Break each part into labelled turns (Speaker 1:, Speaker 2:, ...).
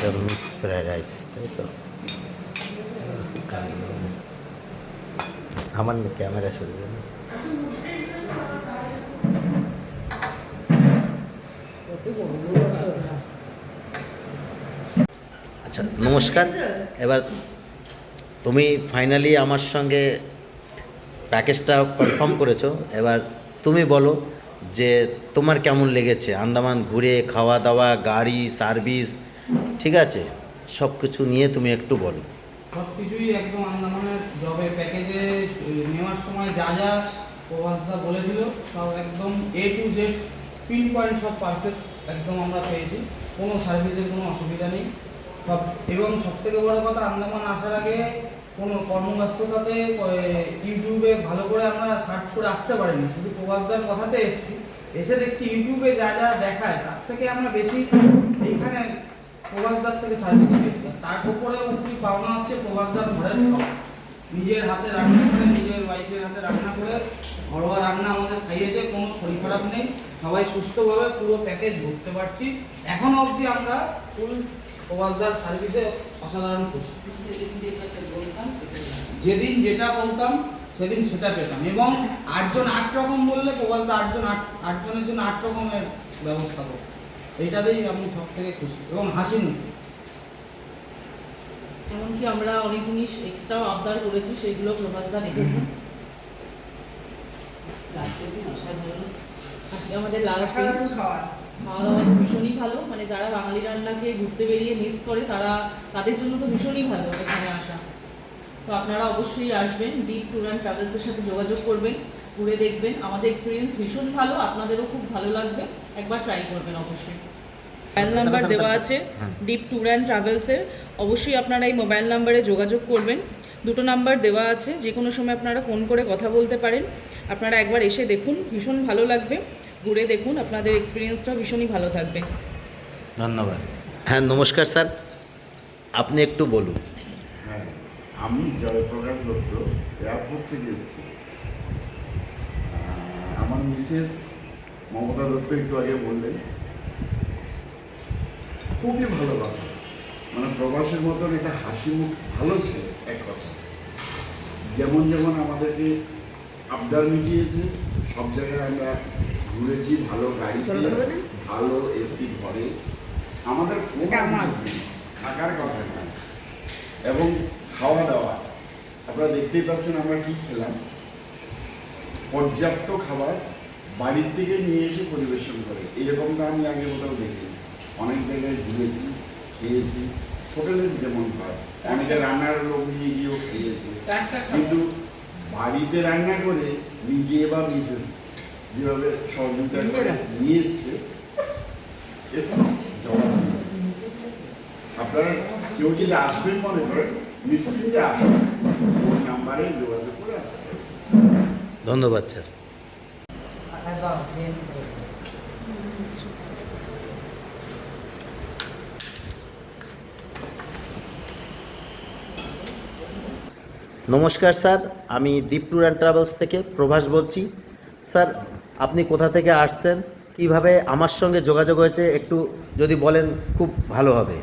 Speaker 1: এটা mix fried rice, তাই তো? আমার না ক্যামেরা সরে যাবে। আচ্ছা, নমস্কার। এবার তুমি ফাইনালি আমার সঙ্গে প্যাকেজটা কনফার্ম করেছো। এবার তুমি বলো যে তোমার কেমন লেগেছে আন্দামান ঘুরে, খাওয়া দাওয়া, গাড়ি, সার্ভিস, ঠিক আছে? সব কিছু নিয়ে তুমি একটু বলো।
Speaker 2: সব কিছুই একদম আন্দামানের জবে প্যাকেজে নেওয়ার সময় যা যা প্রভাসদা বলেছিল সব একদম A to Z pin point সব পারফেক্ট একদম আমরা পেয়েছি। কোনো সার্ভিসের কোনো অসুবিধা নেই সব। এবং সবথেকে বড় কথা, আন্দামান আসার আগে কোনো কর্মব্যস্ততাতে ইউটিউবে ভালো করে আমরা সার্চ করে আসতে পারিনি, শুধু প্রভাসদার কথাতে এসেছি। এসে দেখছি ইউটিউবে যা যা দেখায় তার থেকে আমরা বেশি এইখানে প্রভাসদার থেকে সার্ভিস পেয়েছি। তার উপরে কি পাওনা হচ্ছে প্রভাসদার ঘরের খাওয়া, নিজের হাতে রান্না করে, নিজের ওয়াইফের হাতে রান্না করে ঘরোয়া রান্না আমাদের খাইয়েছে। কোনো শরীর খারাপ নেই, সবাই সুস্থভাবে পুরো প্যাকেজ ভরতে পারছি। এখনও অবধি আমরা ফুল প্রভাসদার সার্ভিসে অসাধারণ খুশি। যেদিন যেটা বলতাম সেদিন সেটা পেতাম। এবং 8 জন 8 রকম বললে প্রভাসদা 8 জনের জন্য 8 রকমের ব্যবস্থা করতো। এইটাতেই আমি সব থেকে খুশি এবং হাসি মুখে।
Speaker 3: এমনকি আমরা অনেক জিনিস এক্সট্রা আবদার করেছি, সেগুলো প্রভাসদা রেখেছে। আজকে আমাদের লাস্ট খাওয়া দাওয়া ভীষণই ভালো। মানে যারা বাঙালি রান্নাকে ঘুরতে বেরিয়ে মিস করে তাদের জন্য তো ভীষণই ভালো এখানে আসা। তো আপনারা অবশ্যই আসবেন, ডিপ ট্যুর অ্যান্ড ট্রাভেলসের সাথে যোগাযোগ করবেন, ঘুরে দেখবেন। আমাদের এক্সপিরিয়েন্স ভীষণ ভালো, আপনাদেরও খুব ভালো লাগবে। একবার ট্রাই করবেন অবশ্যই। মোবাইল নাম্বার দেওয়া আছে ডিপ ট্যুর অ্যান্ড ট্রাভেলসের, অবশ্যই আপনারা এই মোবাইল নাম্বারে যোগাযোগ করবেন। 2টো নাম্বার দেওয়া আছে, যে কোনো সময় আপনারা ফোন করে কথা বলতে পারেন। আপনারা একবার এসে দেখুন, ভীষণ ভালো লাগবে। ঘুরে দেখুন, আপনাদের এক্সপিরিয়েন্সটাও ভীষণই ভালো থাকবে।
Speaker 1: ধন্যবাদ। হ্যাঁ, নমস্কার স্যার, আপনি একটু বলুন।
Speaker 4: হ্যাঁ, আমি জয়প্রকাশ দত্ত, এয়ারপোর্ট থেকে এসেছি। আমার মিসেস মমতা দত্ত একটু আগে বললেন, খুবই ভালো কথা। মানে প্রবাসের মতন একটা হাসি মুখ ভালো ছিল এক কথা। যেমন যেমন আমাদেরকে আবদার মিটিয়েছে, সব জায়গায় আমরা ঘুরেছি, ভালো গাড়িতে, ভালো এসি ঘরে, আমাদের কোনো থাকার কথা নয়। এবং খাওয়া দাওয়া আপনারা দেখতেই পাচ্ছেন আমরা কি খেলাম। পর্যাপ্ত খাবার বাড়ির থেকে নিয়ে এসে পরিবেশন করে, এরকমটা আমি আগে কোথাও দেখিনি। অনেক জায়গায় ঘুরেছি, খেয়েছি, হোটেলের যেমন হয়, অনেকে রান্নার লোক নিয়ে গিয়েও খেয়েছে, কিন্তু বাড়িতে রান্না করে নিজে বা মিসেস যেভাবে সহযোগিতা করে নিয়ে এসছে, এটা জবাব নেই। আপনারা কেউ যদি আসবেন মনে করেন, নিশ্চিন্তে আসুন, ওই নাম্বারে যোগাযোগ করে আসতে।
Speaker 1: ধন্যবাদ স্যার। নমস্কার স্যার, আমি দীপ ট্যুর অ্যান্ড ট্রাভেলস থেকে প্রভাস বলছি। স্যার, আপনি কোথা থেকে আসছেন, কিভাবে আমার সঙ্গে যোগাযোগ হয়েছে, একটু যদি বলেন খুব ভালো হবে।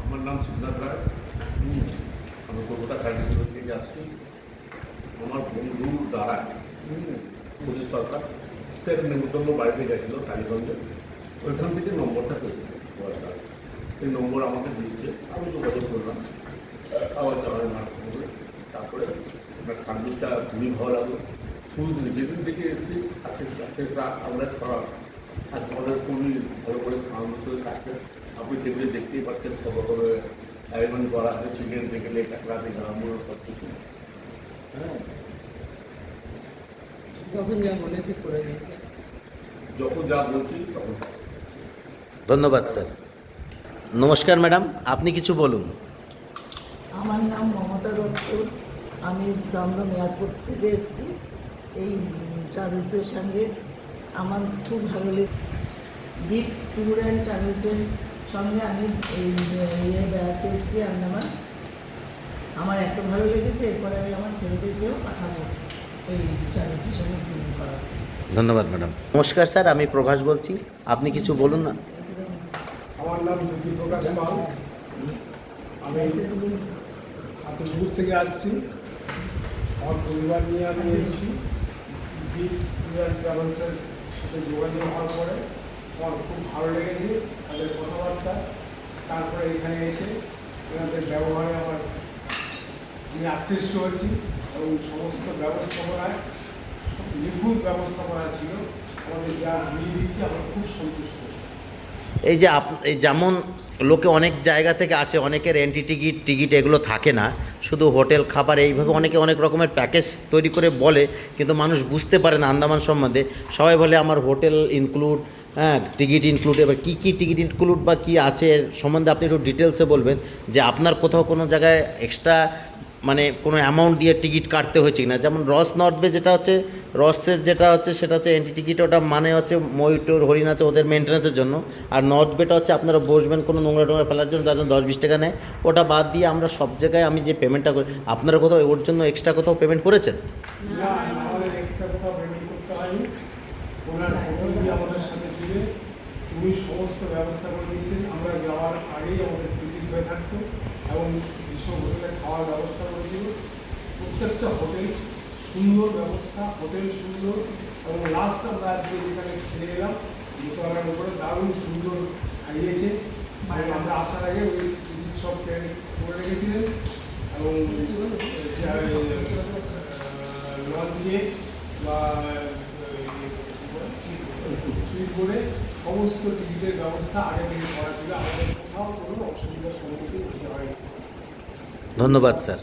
Speaker 5: আমার নাম সিদ্ধার্থ রায়, আমি কলকাতা কার্ডিসোর থেকে আসছি। আমার বন্ধুর দ্বারা পুলিশ সরকার স্টেট নেমন্তন্ন বাড়িতে গেছিলো কালীগঞ্জে, ওইখান থেকে নম্বরটা পেয়েছে। সেই নম্বর আমাকে দিয়েছে, আমি যোগাযোগ করলাম, আবার যাওয়ার মাঠ করে। তারপরে আমার সার্ভিসটা খুবই ভালো লাগলো। শুরু যেদিন থেকে এসেছি শেষ রাত আমরা ছড়া, আর আমাদের খুবই ভালো করে খাওয়ানো করে কাটছে। আপনি টেবিলে দেখতেই পাচ্ছেন, সব রকমের আয়োজন করা আছে, চিকেন থেকে লেগ কাঁকড়া থেকে আরম্ভ সব কিছু। হ্যাঁ,
Speaker 3: যখন যা মনে ঠিক করে দিন।
Speaker 5: যখন যা বলছি তখন।
Speaker 1: ধন্যবাদ স্যার। নমস্কার ম্যাডাম, আপনি কিছু বলুন।
Speaker 6: আমার নাম মমতা দত্ত, আমি দমদম এয়ারপোর্ট থেকে এসেছি। এই ট্রাভেলসের সঙ্গে আমার খুব ভালো লেগে, ডিপ ট্যুর অ্যান্ড ট্রাভেলসের সঙ্গে আমি এই বেড়াতে এসেছি আন্দামান। আমার এত ভালো লেগেছে, এরপরে আমি আমার ছেলেদেরকেও পাঠাবো এই ট্রাভেলসের সঙ্গে ট্যুর করা।
Speaker 1: ধন্যবাদ ম্যাডাম। নমস্কার স্যার, আমি প্রভাস বলছি, আপনি কিছু বলুন না।
Speaker 7: আমার নাম জ্যোতিপ্রকাশ পাল, আমি আতসপুর থেকে আসছি, আমার পরিবার নিয়ে আমি এসেছি। ডিপ ট্রাভেলসের সাথে যোগাযোগ হওয়ার পরে আমার খুব ভালো লেগেছে তাদের কথাবার্তা। তারপরে এখানে এসে এনাদের ব্যবহারে আমি আকৃষ্ট হয়েছি এবং সমস্ত ব্যবস্থাপনায় নিখুঁত ব্যবস্থাপনা ছিল। আমাদের যা দিয়ে দিয়েছি আমরা খুব সন্তুষ্ট।
Speaker 1: এই যে এই যেমন লোকে অনেক জায়গা থেকে আসে, অনেকের এন্ট্রি টিকিট এগুলো থাকে না, শুধু হোটেল খাবার এইভাবে অনেকে অনেক রকমের প্যাকেজ তৈরি করে বলে, কিন্তু মানুষ বুঝতে পারে না আন্দামান সম্বন্ধে। সবাই বলে আমার হোটেল ইনক্লুড, হ্যাঁ টিকিট ইনক্লুড, এবার কী কী টিকিট ইনক্লুড বা কী আছে এর সম্বন্ধে আপনি একটু ডিটেলসে বলবেন, যে আপনার কোথাও কোনো জায়গায় এক্সট্রা মানে কোনো অ্যামাউন্ট দিয়ে টিকিট কাটতে হয়েছে কিনা। যেমন রস নর্থ বে যেটা হচ্ছে, রসের যেটা হচ্ছে সেটা হচ্ছে এন্ট্রি টিকিট, ওটা মানে হচ্ছে ময়ূর হরিণ আছে ওদের মেনটেন্যান্সের জন্য। আর নর্থ বেটা হচ্ছে আপনারা বসবেন কোনো নোংরা টোংরা ফেলার জন্য, যার জন্য 10-20 টাকা নেয়। ওটা বাদ দিয়ে আমরা সব জায়গায় আমি যে পেমেন্টটা করি, আপনারা কোথাও ওর জন্য এক্সট্রা কোথাও পেমেন্ট করেছেন?
Speaker 7: না, আমাদের এক্সট্রা কোথাও পেমেন্ট করতে হয়নি। ওনার প্রতিনিধি আমাদের সাথে ছিলেন, উনি সমস্ত ব্যবস্থা করে দিয়েছেন। আমরা যাওয়ার আগেই আমাদের টিকিট হয়ে থাকতো এবং যেসব হোটেলে খাওয়ার ব্যবস্থা করেছিল, প্রত্যেকটা হোটেল সুন্দর ব্যবস্থা, হোটেল সুন্দর। এবং লাস্ট আমরা আজকে যেখানে খেলে গেলাম দোতলার উপরে দারুণ সুন্দর খাইয়েছে। এবং আমরা আসার আগে ওই টিকিট সব করে রেখেছিলেন এবং লঞ্চে বা স্পিড বোর্ডে সমস্ত টিকিটের ব্যবস্থা আগে থেকে করা ছিল। আমাদের কোথাও কোনো অসুবিধার সম্মুখীন হতে হয়নি।
Speaker 1: ধন্যবাদ স্যার।